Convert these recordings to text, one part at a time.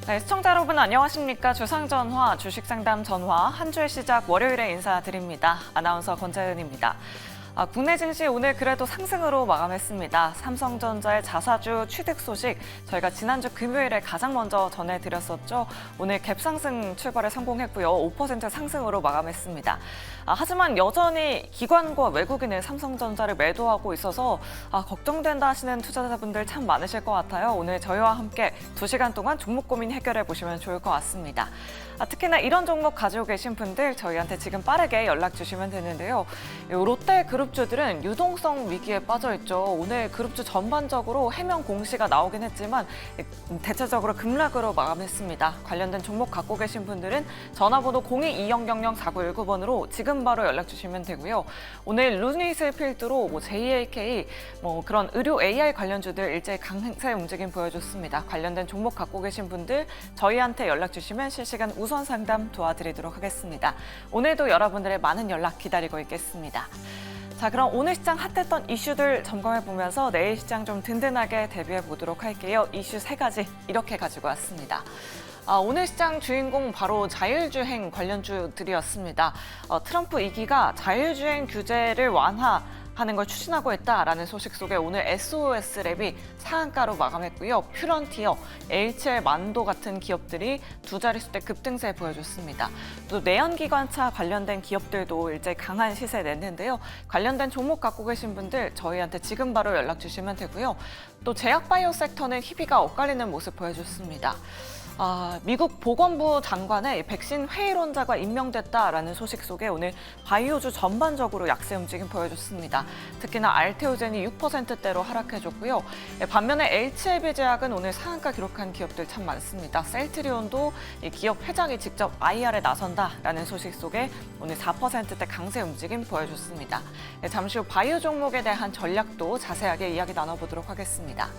네, 시청자 여러분 안녕하십니까. 주상전화, 주식상담 전화 한 주의 시작 월요일에 인사드립니다. 아나운서 권재은입니다. 국내 증시 오늘 그래도 상승으로 마감했습니다. 삼성전자의 자사주 취득 소식 저희가 지난주 금요일에 가장 먼저 전해드렸었죠. 오늘 갭상승 출발에 성공했고요. 5% 상승으로 마감했습니다. 하지만 여전히 기관과 외국인은 삼성전자를 매도하고 있어서 걱정된다 하시는 투자자분들 참 많으실 것 같아요. 오늘 저희와 함께 2시간 동안 종목 고민 해결해 보시면 좋을 것 같습니다. 특히나 이런 종목 가지고 계신 분들 저희한테 지금 빠르게 연락 주시면 되는데요. 롯데 그룹주들은 유동성 위기에 빠져 있죠. 오늘 그룹주 전반적으로 해명 공시가 나오긴 했지만 대체적으로 급락으로 마감했습니다. 관련된 종목 갖고 계신 분들은 전화번호 0220004919번으로 지금 바로 연락 주시면 되고요. 오늘 루닛을 필두로 JAK 그런 의료 AI 관련주들 일제히 강세 움직임 보여줬습니다. 관련된 종목 갖고 계신 분들 저희한테 연락 주시면 실시간 우선 상담 도와드리도록 하겠습니다. 오늘도 여러분들의 많은 연락 기다리고 있겠습니다. 자, 그럼 오늘 시장 핫했던 이슈들 점검해보면서 내일 시장 좀 든든하게 대비해보도록 할게요. 이슈 3가지 이렇게 가지고 왔습니다. 오늘 시장 주인공 바로 자율주행 관련주들이었습니다. 트럼프 2기가 자율주행 규제를 완화하는 걸 추진하고 있다라는 소식 속에 오늘 SOS랩이 상한가로 마감했고요. 퓨런티어, HL 만도 같은 기업들이 두 자릿수대 급등세 보여줬습니다. 또 내연기관차 관련된 기업들도 일제히 강한 시세 냈는데요. 관련된 종목 갖고 계신 분들 저희한테 지금 바로 연락 주시면 되고요. 또 제약바이오 섹터는 희비가 엇갈리는 모습 보여줬습니다. 미국 보건부 장관의 백신 회의론자가 임명됐다라는 소식 속에 오늘 바이오주 전반적으로 약세 움직임 보여줬습니다. 특히나 알테오젠이 6%대로 하락해줬고요. 반면에 HLB제약은 오늘 상한가 기록한 기업들 참 많습니다. 셀트리온도 이 기업 회장이 직접 IR에 나선다라는 소식 속에 오늘 4%대 강세 움직임 보여줬습니다. 잠시 후 바이오 종목에 대한 전략도 자세하게 이야기 나눠보도록 하겠습니다.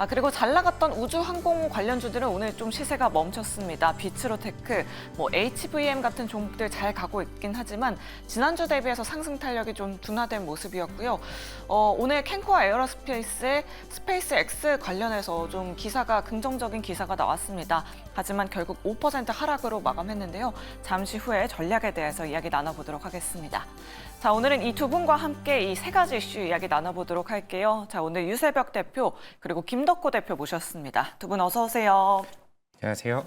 그리고 잘 나갔던 우주항공 관련주들은 오늘 좀 시세가 멈췄습니다. 비츠로테크, HVM 같은 종목들 잘 가고 있긴 하지만 지난주 대비해서 상승 탄력이 좀 둔화된 모습이었고요. 오늘 캔코아 에어로스페이스의 스페이스 X 관련해서 좀 긍정적인 기사가 나왔습니다. 하지만 결국 5% 하락으로 마감했는데요. 잠시 후에 전략에 대해서 이야기 나눠보도록 하겠습니다. 자, 오늘은 이 두 분과 함께 이 3가지 이슈 이야기 나눠보도록 할게요. 자, 오늘 유세벽 대표 그리고 김덕호 대표 모셨습니다. 두 분 어서 오세요. 안녕하세요.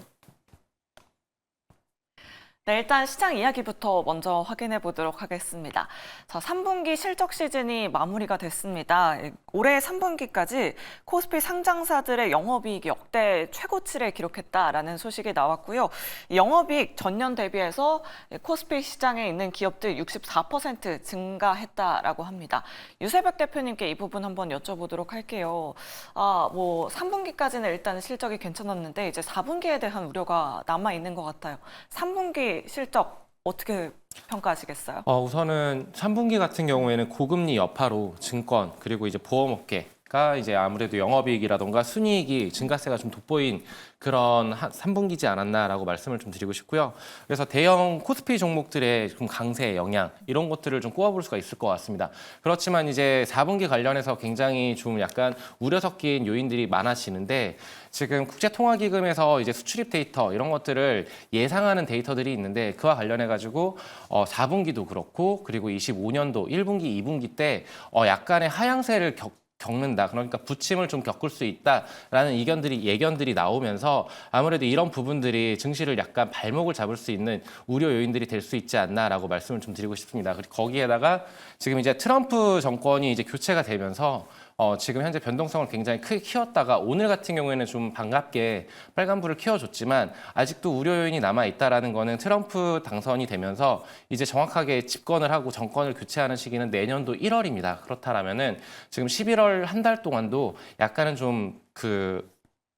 네, 일단 시장 이야기부터 먼저 확인해 보도록 하겠습니다. 자, 3분기 실적 시즌이 마무리가 됐습니다. 올해 3분기까지 코스피 상장사들의 영업이익이 역대 최고치를 기록했다라는 소식이 나왔고요. 영업이익 전년 대비해서 코스피 시장에 있는 기업들 64% 증가했다라고 합니다. 유세벽 대표님께 이 부분 한번 여쭤보도록 할게요. 3분기까지는 일단 실적이 괜찮았는데 이제 4분기에 대한 우려가 남아 있는 것 같아요. 3분기 실적 어떻게 평가하시겠어요? 우선은 3분기 같은 경우에는 고금리 여파로 증권 그리고 이제 보험업계가 이제 아무래도 영업이익이라던가 순이익이 증가세가 좀 돋보인 그런 3분기지 않았나라고 말씀을 좀 드리고 싶고요. 그래서 대형 코스피 종목들의 좀 강세 영향 이런 것들을 좀 꼽아볼 수가 있을 것 같습니다. 그렇지만 이제 4분기 관련해서 굉장히 좀 약간 우려 섞인 요인들이 많아지는데 지금 국제통화기금에서 이제 수출입 데이터 이런 것들을 예상하는 데이터들이 있는데 그와 관련해 가지고 4분기도 그렇고 그리고 25년도 1분기, 2분기 때 약간의 하향세를 겪는다. 그러니까 부침을 좀 겪을 수 있다라는 예견들이 나오면서 아무래도 이런 부분들이 증시를 약간 발목을 잡을 수 있는 우려 요인들이 될 수 있지 않나라고 말씀을 좀 드리고 싶습니다. 그리고 거기에다가 지금 이제 트럼프 정권이 이제 교체가 되면서 지금 현재 변동성을 굉장히 크게 키웠다가 오늘 같은 경우에는 좀 반갑게 빨간불을 켜줬지만 아직도 우려 요인이 남아 있다라는 거는 트럼프 당선이 되면서 이제 정확하게 집권을 하고 정권을 교체하는 시기는 내년도 1월입니다. 그렇다라면은 지금 11월 한 달 동안도 약간은 좀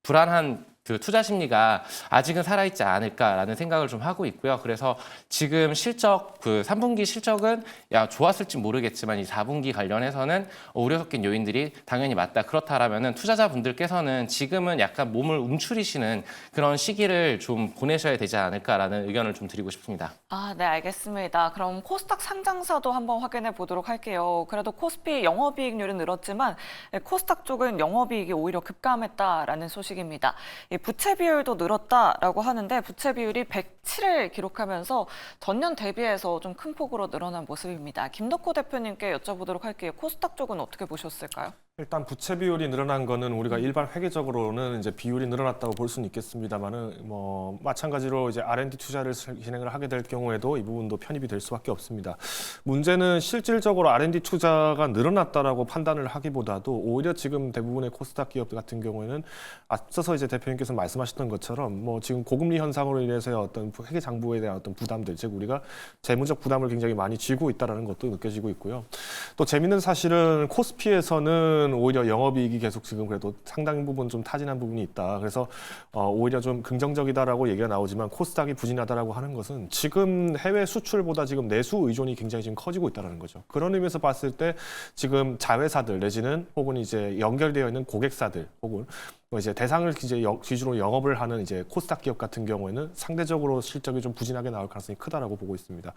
불안한 투자 심리가 아직은 살아있지 않을까라는 생각을 좀 하고 있고요. 그래서 지금 실적, 3분기 실적은 좋았을지 모르겠지만 이 4분기 관련해서는 우려 섞인 요인들이 당연히 맞다. 그렇다라면은 투자자분들께서는 지금은 약간 몸을 움츠리시는 그런 시기를 좀 보내셔야 되지 않을까라는 의견을 좀 드리고 싶습니다. 네, 알겠습니다. 그럼 코스닥 상장사도 한번 확인해 보도록 할게요. 그래도 코스피 영업이익률은 늘었지만 코스닥 쪽은 영업이익이 오히려 급감했다라는 소식입니다. 이 부채 비율도 늘었다라고 하는데 부채 비율이 107을 기록하면서 전년 대비해서 좀 큰 폭으로 늘어난 모습입니다. 김덕호 대표님께 여쭤보도록 할게요. 코스닥 쪽은 어떻게 보셨을까요? 일단 부채 비율이 늘어난 거는 우리가 일반 회계적으로는 이제 비율이 늘어났다고 볼 수는 있겠습니다만은 뭐 마찬가지로 이제 R&D 투자를 진행을 하게 될 경우에도 이 부분도 편입이 될 수밖에 없습니다. 문제는 실질적으로 R&D 투자가 늘어났다라고 판단을 하기보다도 오히려 지금 대부분의 코스닥 기업 같은 경우에는 앞서서 이제 대표님께서 말씀하셨던 것처럼 뭐 지금 고금리 현상으로 인해서의 어떤 회계 장부에 대한 어떤 부담들, 즉 우리가 재무적 부담을 굉장히 많이 쥐고 있다라는 것도 느껴지고 있고요. 또 재밌는 사실은 코스피에서는 오히려 영업이익이 계속 지금 그래도 상당 부분 좀 타진한 부분이 있다. 그래서 오히려 좀 긍정적이다라고 얘기가 나오지만 코스닥이 부진하다라고 하는 것은 지금 해외 수출보다 지금 내수 의존이 굉장히 지금 커지고 있다는 거죠. 그런 의미에서 봤을 때 지금 자회사들 내지는 혹은 이제 연결되어 있는 고객사들 혹은 이제 대상을 이제 기준으로 영업을 하는 이제 코스닥 기업 같은 경우에는 상대적으로 실적이 좀 부진하게 나올 가능성이 크다라고 보고 있습니다.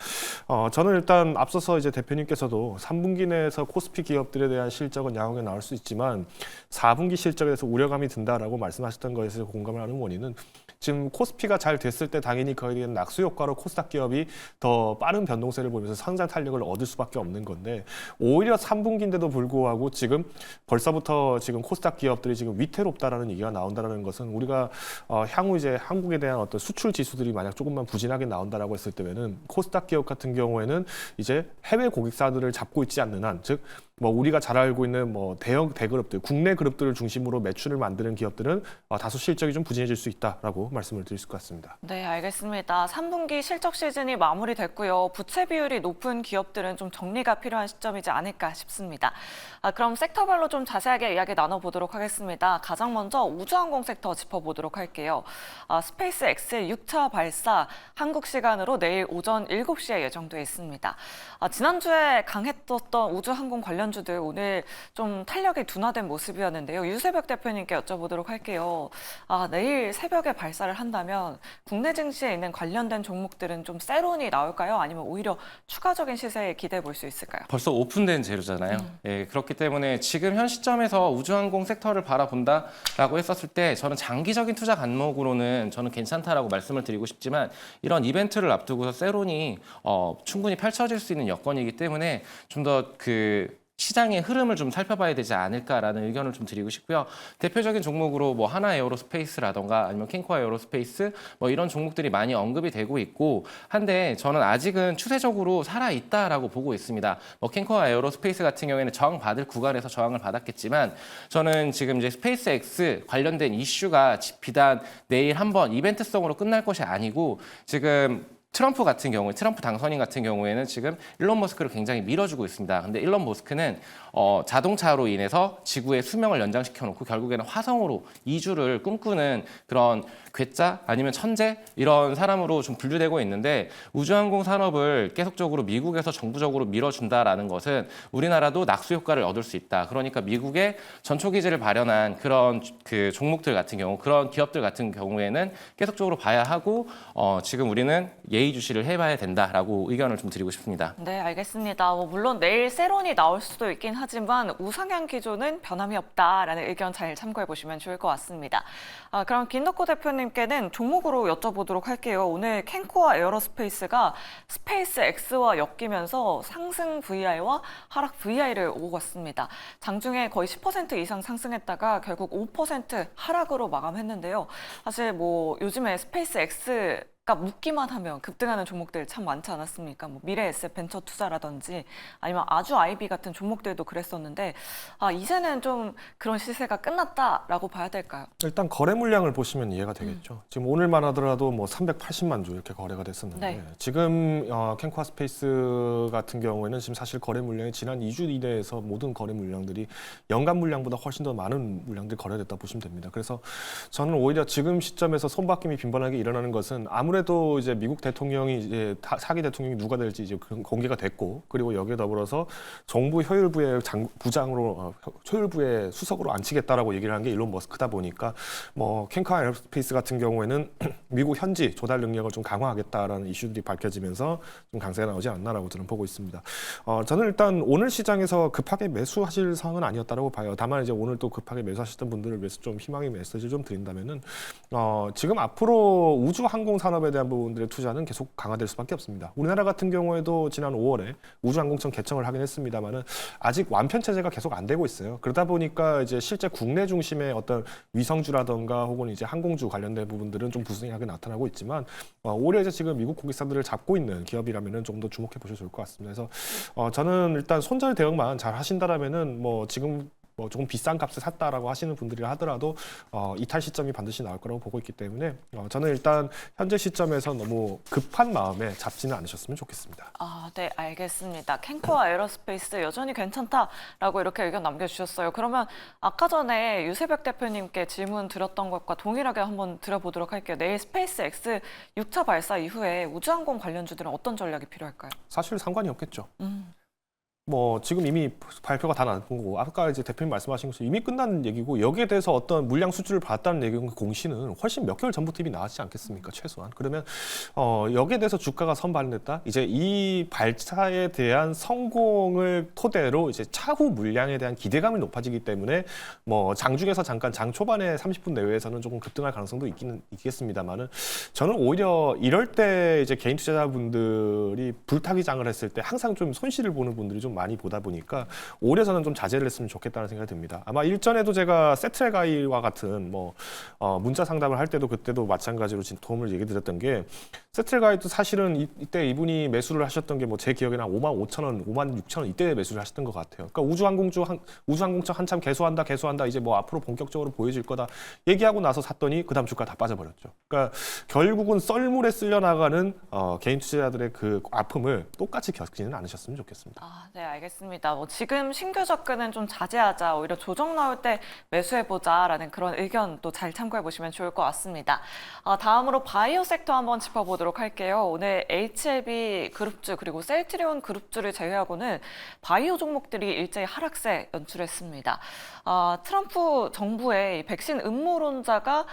저는 일단 앞서서 이제 대표님께서도 3분기 내에서 코스피 기업들에 대한 실적은 양호하게 나올 수 있지만 4분기 실적에 대해서 우려감이 든다라고 말씀하셨던 것에서 공감을 하는 원인은 지금 코스피가 잘 됐을 때 당연히 거기에 대한 낙수 효과로 코스닥 기업이 더 빠른 변동세를 보면서 상장 탄력을 얻을 수밖에 없는 건데 오히려 3분기인데도 불구하고 지금 벌써부터 지금 코스닥 기업들이 지금 위태롭다라는 얘기가 나온다는 것은 우리가 향후 이제 한국에 대한 어떤 수출 지수들이 만약 조금만 부진하게 나온다라고 했을 때면은 코스닥 기업 같은 경우에는 이제 해외 고객사들을 잡고 있지 않는 한, 즉 뭐 우리가 잘 알고 있는 뭐 대형 대그룹들, 국내 그룹들을 중심으로 매출을 만드는 기업들은 다소 실적이 좀 부진해질 수 있다라고 말씀을 드릴 수 있을 것 같습니다. 네, 알겠습니다. 3분기 실적 시즌이 마무리됐고요. 부채 비율이 높은 기업들은 좀 정리가 필요한 시점이지 않을까 싶습니다. 그럼 섹터별로 좀 자세하게 이야기 나눠보도록 하겠습니다. 가장 먼저 우주항공 섹터 짚어보도록 할게요. 스페이스 X의 6차 발사 한국 시간으로 내일 오전 7시에 예정돼 있습니다. 지난주에 강했었던 우주항공 관련주들 오늘 좀 탄력이 둔화된 모습이었는데요. 유세벽 대표님께 여쭤보도록 할게요. 내일 새벽에 발사를 한다면 국내 증시에 있는 관련된 종목들은 좀 세론이 나올까요? 아니면 오히려 추가적인 시세에 기대해 볼 수 있을까요? 벌써 오픈된 재료잖아요. 예, 그렇기 때문에 지금 현 시점에서 우주항공 섹터를 바라본다라고 했었을 때 저는 장기적인 투자 간목으로는 저는 괜찮다라고 말씀을 드리고 싶지만 이런 이벤트를 앞두고서 세론이 충분히 펼쳐질 수 있는 여건이기 때문에 좀 더 시장의 흐름을 좀 살펴봐야 되지 않을까라는 의견을 좀 드리고 싶고요. 대표적인 종목으로 뭐 하나 에어로스페이스라던가 아니면 캔코아 에어로스페이스 뭐 이런 종목들이 많이 언급이 되고 있고 한데 저는 아직은 추세적으로 살아있다라고 보고 있습니다. 뭐 캔코아 에어로스페이스 같은 경우에는 저항받을 구간에서 저항을 받았겠지만 저는 지금 이제 스페이스 X 관련된 이슈가 비단 내일 한번 이벤트성으로 끝날 것이 아니고 지금 트럼프 같은 경우에 트럼프 당선인 같은 경우에는 지금 일론 머스크를 굉장히 밀어주고 있습니다. 근데 일론 머스크는 자동차로 인해서 지구의 수명을 연장시켜 놓고 결국에는 화성으로 이주를 꿈꾸는 그런 괴짜 아니면 천재 이런 사람으로 좀 분류되고 있는데 우주항공 산업을 계속적으로 미국에서 정부적으로 밀어준다라는 것은 우리나라도 낙수 효과를 얻을 수 있다. 그러니까 미국의 전초기지를 발현한 그런 종목들 같은 경우 그런 기업들 같은 경우에는 계속적으로 봐야 하고 지금 우리는 예의주시를 해봐야 된다라고 의견을 좀 드리고 싶습니다. 네, 알겠습니다. 물론 내일 세론이 나올 수도 있긴 하지만 우상향 기조는 변함이 없다라는 의견 잘 참고해 보시면 좋을 것 같습니다. 그럼 김덕호 대표님께는 종목으로 여쭤보도록 할게요. 오늘 캔코아 에어로스페이스가 스페이스 X와 엮이면서 상승 VI와 하락 VI를 오고 갔습니다. 장중에 거의 10% 이상 상승했다가 결국 5% 하락으로 마감했는데요. 사실 뭐 요즘에 스페이스 X 묻기만 하면 급등하는 종목들 참 많지 않았습니까? 뭐 미래에셋 벤처 투자라든지 아니면 아주 아이비 같은 종목들도 그랬었는데 이제는 좀 그런 시세가 끝났다라고 봐야 될까요? 일단 거래 물량을 보시면 이해가 되겠죠. 지금 오늘만 하더라도 뭐 380만 주 이렇게 거래가 됐었는데 네. 지금 캔코아 스페이스 같은 경우에는 지금 사실 거래 물량이 지난 2주 이내에서 모든 거래 물량들이 연간 물량보다 훨씬 더 많은 물량들이 거래됐다 보시면 됩니다. 그래서 저는 오히려 지금 시점에서 손바뀜이 빈번하게 일어나는 것은 아무래도 아무래도 이제 미국 대통령이 이제 차기 대통령이 누가 될지 이제 공개가 됐고, 그리고 여기에 더불어서 정부 효율부의 부장으로 효율부의 수석으로 앉히겠다라고 얘기를 한 게 일론 머스크다 보니까 뭐 캔카 에어스페이스 같은 경우에는 미국 현지 조달 능력을 좀 강화하겠다라는 이슈들이 밝혀지면서 좀 강세가 나오지 않나라고 저는 보고 있습니다. 저는 일단 오늘 시장에서 급하게 매수하실 상황은 아니었다라고 봐요. 다만 이제 오늘 또 급하게 매수하셨던 분들을 위해서 좀 희망의 메시지를 좀 드린다면은 지금 앞으로 우주 항공 산업에 대한 부분들의 투자는 계속 강화될 수밖에 없습니다. 우리나라 같은 경우에도 지난 5월에 우주항공청 개청을 하긴 했습니다만은 아직 완편 체제가 계속 안 되고 있어요. 그러다 보니까 이제 실제 국내 중심의 어떤 위성주라던가 혹은 이제 항공주 관련된 부분들은 좀 부진하게 나타나고 있지만 올해 이제 지금 미국 공기사들을 잡고 있는 기업이라면은 좀 더 주목해 보셔도 좋을 것 같습니다. 그래서 저는 일단 손절 대응만 잘 하신다라면은 뭐 지금 뭐 조금 비싼 값에 샀다라고 하시는 분들이라 하더라도 이탈 시점이 반드시 나올 거라고 보고 있기 때문에 저는 일단 현재 시점에서 너무 급한 마음에 잡지는 않으셨으면 좋겠습니다. 네, 알겠습니다. 캔코와 에어로스페이스 여전히 괜찮다라고 이렇게 의견 남겨주셨어요. 그러면 아까 전에 유세백 대표님께 질문 드렸던 것과 동일하게 한번 드려보도록 할게요. 내일 스페이스 X 6차 발사 이후에 우주항공 관련주들은 어떤 전략이 필요할까요? 사실 상관이 없겠죠. 뭐 지금 이미 발표가 다 난 거고 아까 이제 대표님 말씀하신 것처럼 이미 끝난 얘기고 여기에 대해서 어떤 물량 수주를 받았다는 얘기는 공시는 훨씬 몇 개월 전부터 이미 나왔지 않겠습니까? 최소한. 그러면 여기에 대해서 주가가 선반영됐다. 이제 이 발사에 대한 성공을 토대로 이제 차후 물량에 대한 기대감이 높아지기 때문에 뭐 장중에서 잠깐 장 초반에 30분 내외에서는 조금 급등할 가능성도 있겠습니다만은 저는 오히려 이럴 때 이제 개인 투자자분들이 불타기장을 했을 때 항상 좀 손실을 보는 분들이 좀 많이 보다 보니까 올해서는 좀 자제를 했으면 좋겠다는 생각이 듭니다. 아마 일전에도 제가 세트레가이와 같은 뭐 문자 상담을 할 때도 그때도 마찬가지로 도움을 얘기 드렸던 게 세트레가이도 사실은 이때 이분이 매수를 하셨던 게 뭐 제 기억에는 한 5만 5천 원, 5만 6천 원 이때 매수를 하셨던 것 같아요. 그러니까 우주항공청 한참 개소한다 이제 뭐 앞으로 본격적으로 보여질 거다 얘기하고 나서 샀더니 그다음 주가 다 빠져버렸죠. 그러니까 결국은 썰물에 쓸려 나가는 개인 투자자들의 그 아픔을 똑같이 겪지는 않으셨으면 좋겠습니다. 네, 알겠습니다. 뭐 지금 신규 접근은 좀 자제하자, 오히려 조정 나올 때 매수해보자라는 그런 의견도 잘 참고해보시면 좋을 것 같습니다. 다음으로 바이오 섹터 한번 짚어보도록 할게요. 오늘 HLB 그룹주 그리고 셀트리온 그룹주를 제외하고는 바이오 종목들이 일제히 하락세 연출했습니다. 트럼프 정부의 백신 음모론자가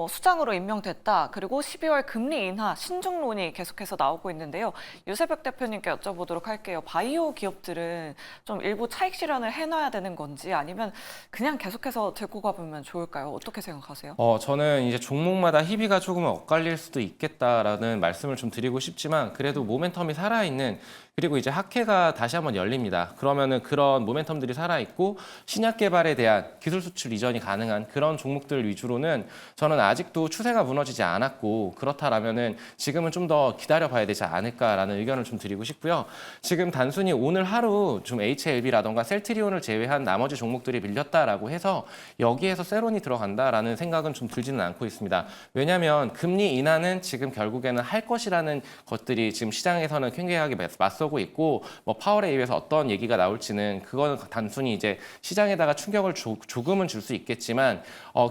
수장으로 임명됐다. 그리고 12월 금리 인하 신중론이 계속해서 나오고 있는데요. 유세백 대표님께 여쭤보도록 할게요. 바이오 기업들은 좀 일부 차익 실현을 해놔야 되는 건지 아니면 그냥 계속해서 들고 가보면 좋을까요? 어떻게 생각하세요? 저는 이제 종목마다 희비가 조금 엇갈릴 수도 있겠다라는 말씀을 좀 드리고 싶지만 그래도 모멘텀이 살아있는 그리고 이제 학회가 다시 한번 열립니다. 그러면은 그런 모멘텀들이 살아있고 신약 개발에 대한 기술 수출 이전이 가능한 그런 종목들 위주로는 저는 아직도 추세가 무너지지 않았고 그렇다라면은 지금은 좀 더 기다려봐야 되지 않을까라는 의견을 좀 드리고 싶고요. 지금 단순히 오늘 하루 좀 HLB라던가 셀트리온을 제외한 나머지 종목들이 밀렸다라고 해서 여기에서 세론이 들어간다라는 생각은 좀 들지는 않고 있습니다. 왜냐하면 금리 인하는 지금 결국에는 할 것이라는 것들이 지금 시장에서는 굉장하게 맞서고 있고 뭐 파월에 의해서 어떤 얘기가 나올지는 그거는 단순히 이제 시장에다가 충격을 조금은 줄 수 있겠지만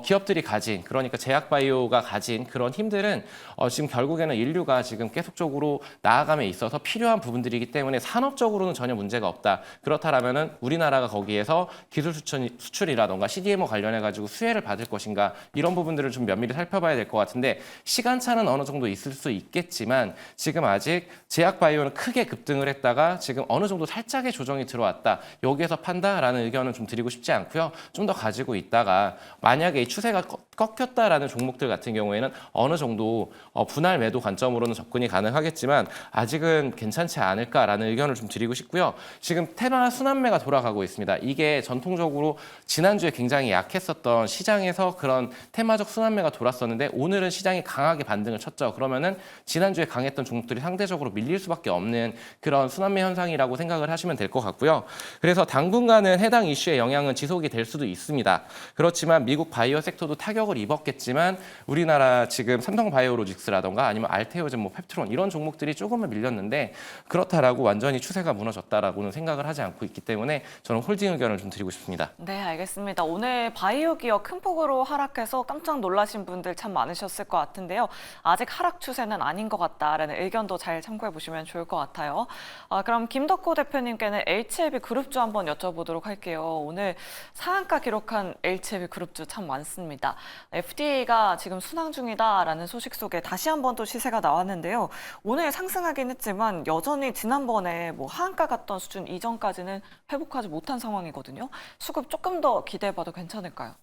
기업들이 가진 그러니까 제약바이오가 가진 그런 힘들은 지금 결국에는 인류가 지금 계속적으로 나아감에 있어서 필요한 부분들이기 때문에 산업적으로는 전혀 문제가 없다. 그렇다라면은 우리나라가 거기에서 기술 수출이라던가 CDMO 관련해 가지고 수혜를 받을 것인가 이런 부분들을 좀 면밀히 살펴봐야 될 것 같은데 시간차는 어느 정도 있을 수 있겠지만 지금 아직 제약바이오는 크게 급등을 했다가 지금 어느 정도 살짝의 조정이 들어왔다. 여기에서 판다라는 의견은 좀 드리고 싶지 않고요. 좀 더 가지고 있다가 만약에 이 추세가 꺾였다라는 종목들 같은 경우에는 어느 정도 분할 매도 관점으로는 접근이 가능하겠지만 아직은 괜찮지 않을까라는 의견을 좀 드리고 싶고요. 지금 테마 순환매가 돌아가고 있습니다. 이게 전통적으로 지난주에 굉장히 약했었던 시장에서 그런 테마적 순환매가 돌았었는데 오늘은 시장이 강하게 반등을 쳤죠. 그러면은 지난주에 강했던 종목들이 상대적으로 밀릴 수밖에 없는 그런 그런 순환매 현상이라고 생각을 하시면 될 것 같고요. 그래서 당분간은 해당 이슈의 영향은 지속이 될 수도 있습니다. 그렇지만 미국 바이오 섹터도 타격을 입었겠지만 우리나라 지금 삼성바이오로직스라던가 아니면 알테오젠, 뭐 펩트론 이런 종목들이 조금은 밀렸는데 그렇다라고 완전히 추세가 무너졌다라고는 생각을 하지 않고 있기 때문에 저는 홀딩 의견을 좀 드리고 싶습니다. 네, 알겠습니다. 오늘 바이오 기업 큰 폭으로 하락해서 깜짝 놀라신 분들 참 많으셨을 것 같은데요. 아직 하락 추세는 아닌 것 같다라는 의견도 잘 참고해 보시면 좋을 것 같아요. 그럼 김덕호 대표님께는 HLB 그룹주 한번 여쭤보도록 할게요. 오늘 상한가 기록한 HLB 그룹주 참 많습니다. FDA가 지금 순항 중이다라는 소식 속에 다시 한번 또 시세가 나왔는데요. 오늘 상승하긴 했지만 여전히 지난번에 뭐 하한가 갔던 수준 이전까지는 회복하지 못한 상황이거든요. 수급 조금 더 기대해봐도 괜찮을까요?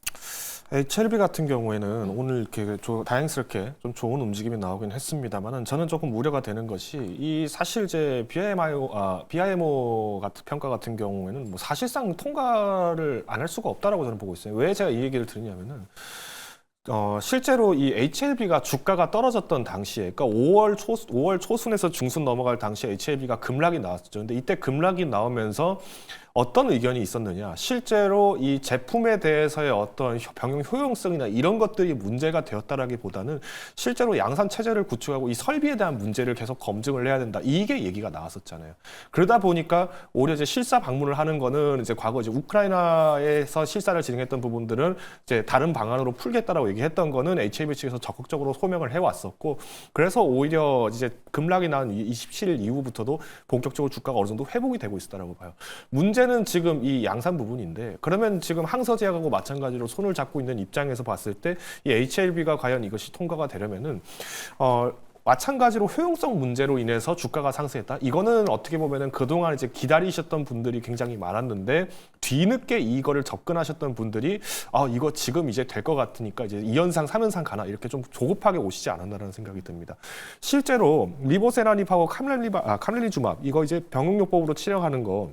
HLB 같은 경우에는 오늘 이렇게 다행스럽게 좀 좋은 움직임이 나오긴 했습니다만은 저는 조금 우려가 되는 것이 이 사실 이제 BIMO 같은 평가 같은 경우에는 뭐 사실상 통과를 안 할 수가 없다라고 저는 보고 있어요. 왜 제가 이 얘기를 드리냐면은 실제로 이 HLB가 주가가 떨어졌던 당시에, 그러니까 5월 초순에서 중순 넘어갈 당시에 HLB가 급락이 나왔죠. 근데 이때 급락이 나오면서 어떤 의견이 있었느냐? 실제로 이 제품에 대해서의 어떤 병용 효용성이나 이런 것들이 문제가 되었다라기보다는 실제로 양산 체제를 구축하고 이 설비에 대한 문제를 계속 검증을 해야 된다. 이게 얘기가 나왔었잖아요. 그러다 보니까 오히려 이제 실사 방문을 하는 거는 이제 과거 이제 우크라이나에서 실사를 진행했던 부분들은 이제 다른 방안으로 풀겠다라고 얘기했던 거는 HLB 측에서 적극적으로 소명을 해왔었고, 그래서 오히려 이제 급락이 난 27일 이후부터도 본격적으로 주가가 어느 정도 회복이 되고 있다라고 봐요. 문제는 지금 이 양산 부분인데, 그러면 지금 항서제약하고 마찬가지로 손을 잡고 있는 입장에서 봤을 때 이 HLB가 과연 이것이 통과가 되려면은 마찬가지로 효용성 문제로 인해서 주가가 상승했다. 이거는 어떻게 보면은 그동안 이제 기다리셨던 분들이 굉장히 많았는데 뒤늦게 이거를 접근하셨던 분들이 이거 지금 이제 될 것 같으니까 이제 2연상, 3연상 가나 이렇게 좀 조급하게 오시지 않았나라는 생각이 듭니다. 실제로 리보세라닙하고 카멜리주맙 이거 이제 병용요법으로 치료하는 거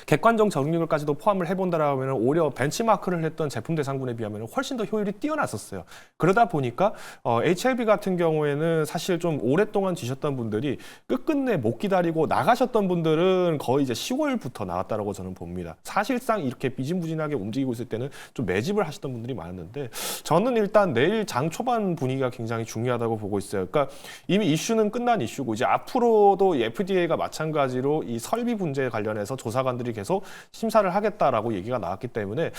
객관적 적응률까지도 포함을 해본다라면 오히려 벤치마크를 했던 제품 대상군에 비하면 훨씬 더 효율이 뛰어났었어요. 그러다 보니까 HLB 같은 경우에는 사실 좀 오랫동안 지셨던 분들이 끝끝내 못 기다리고 나가셨던 분들은 거의 이제 10월부터 나왔다라고 저는 봅니다. 사실상 이렇게 미진부진하게 움직이고 있을 때는 좀 매집을 하셨던 분들이 많았는데 저는 일단 내일 장 초반 분위기가 굉장히 중요하다고 보고 있어요. 그러니까 이미 이슈는 끝난 이슈고 이제 앞으로도 FDA가 마찬가지로 이 설비 문제에 관련해서 조사관들이 계속 심사를 하겠다라고 얘기가 나왔기 때문에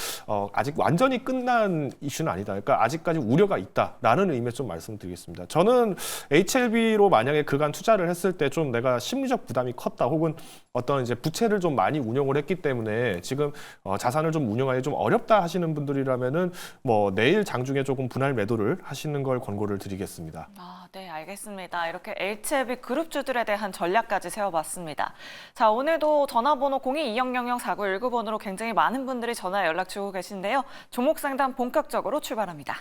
아직 완전히 끝난 이슈는 아니다. 그러니까 아직까지 우려가 있다라는 의미에서 좀 말씀드리겠습니다. 저는 HLB로 만약에 그간 투자를 했을 때 좀 내가 심리적 부담이 컸다, 혹은 어떤 이제 부채를 좀 많이 운용을 했기 때문에 지금 자산을 좀 운용하기 좀 어렵다 하시는 분들이라면은 뭐 내일 장중에 조금 분할 매도를 하시는 걸 권고를 드리겠습니다. 네, 알겠습니다. 이렇게 HLB 그룹주들에 대한 전략까지 세워봤습니다. 자, 오늘도 전화번호 02-2000-4919번으로 굉장히 많은 분들이 전화 연락 주고 계신데요. 종목 상담 본격적으로 출발합니다.